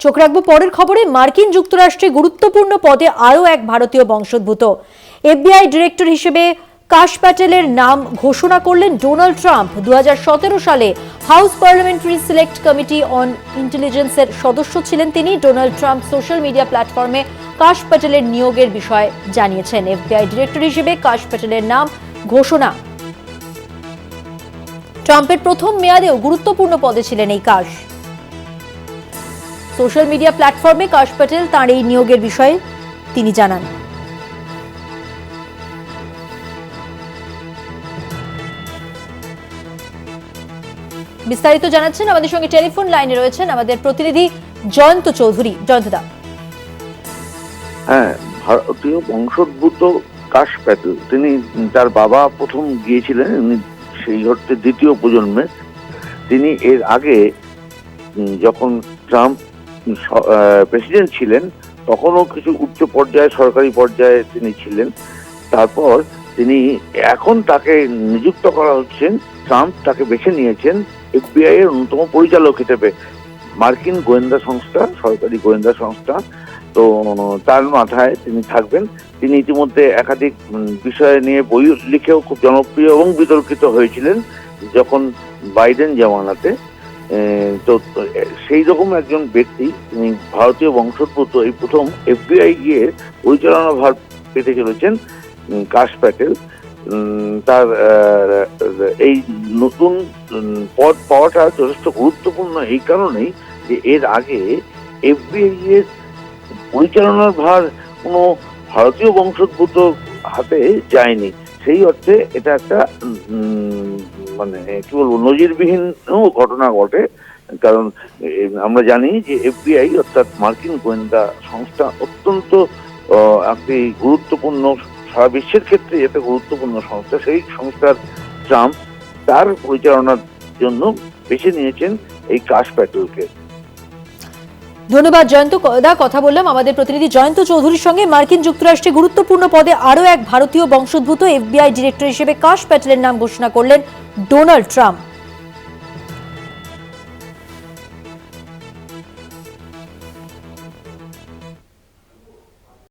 চোখ রাখবো পরের খবরে। মার্কিন যুক্তরাষ্ট্রে গুরুত্বপূর্ণ পদে আরও এক ভারতীয় বংশোদ্ভূত এফবিআই ডিরেক্টর হিসেবে কাশ প্যাটেলের নাম ঘোষণা করলেন ডোনাল্ড ট্রাম্প। 2017 সালে house parliamentary select committee on ইন্টেলিজেন্সের সদস্য ছিলেন তিনি। ডোনাল্ড ট্রাম্প সোশ্যাল মিডিয়া প্ল্যাটফর্মে কাশ প্যাটেলের নিয়োগের বিষয়ে জানিয়েছেন। এফবিআই ডিরেক্টর হিসেবে কাশ প্যাটেলের নাম ঘোষণা। ট্রাম্পের প্রথম মেয়াদেও গুরুত্বপূর্ণ পদে ছিলেন এই কাশ। সোশ্যাল মিডিয়া প্ল্যাটফর্মে কাশ প্যাটেল তাঁর এই নিয়োগের বিষয়ে তিনি জানান। বিস্তারিত জানাচ্ছেন, আমাদের সঙ্গে টেলিফোন লাইনে রয়েছেন আমাদের প্রতিনিধি জয়ন্ত চৌধুরী। জয়ন্তদা। হ্যাঁ, ভারতীয় বংশোদ্ভূত কাশ প্যাটেল, তিনি তার বাবা প্রথম গিয়েছিলেন, উনি সেই অর্থে দ্বিতীয় প্রজন্মে। তিনি এর আগে যখন ট্রাম্প প্রেসিডেন্ট ছিলেন তখনও কিছু উচ্চ পর্যায়ে সরকারি পর্যায়ে তিনি ছিলেন। তারপর তিনি এখন তাকে নিযুক্ত করা হচ্ছেন, ট্রাম্প তাকে বেছে নিয়েছেন এফবিআই এর অন্যতম পরিচালক হিসেবে। মার্কিন গোয়েন্দা সংস্থা, সরকারি গোয়েন্দা সংস্থা, তো তার মাথায় তিনি থাকবেন। তিনি ইতিমধ্যে একাধিক বিষয় নিয়ে বই লিখেও খুব জনপ্রিয় এবং বিতর্কিত হয়েছিলেন যখন বাইডেন জামানাতে। তো সেই রকম একজন ব্যক্তি, তিনি ভারতীয় বংশোদ্ভূত, এই প্রথম এফবিআই গিয়ে পরিচালনা ভার পেতে চলেছেন কাশ প্যাটেল। তার এই নতুন পদ পাওয়াটা যথেষ্ট গুরুত্বপূর্ণ এই কারণেই যে এর আগে এফবিআই এর পরিচালনার ভার কোনো ভারতীয় বংশোদ্ভূত হাতে যায়নি। সেই অর্থে এটা একটা মানে কি বলবো, নজিরবিহীন ঘটনা ঘটে। কারণ আমরা জানি যে এফবিআই অর্থাৎ মার্কিন গোয়েন্দা সংস্থা অত্যন্ত একটি গুরুত্বপূর্ণ, সারা বিশ্বের ক্ষেত্রে একটা গুরুত্বপূর্ণ সংস্থা। সেই সংস্থার ট্রাম্প তার পরিচালনার জন্য বেছে নিয়েছেন এই কাশ প্যাটেলকে। ধন্যবাদ জয়ন্ত দা। কথা বললাম আমাদের প্রতিনিধি জয়ন্ত চৌধুরীর সঙ্গে। মার্কিন যুক্তরাষ্ট্রে গুরুত্বপূর্ণ পদে আরও এক ভারতীয় বংশোদ্ভূত এফবিআই ডিরেক্টর হিসেবে কাশ প্যাটেলের নাম ঘোষণা করলেন ডোনাল্ড ট্রাম্প।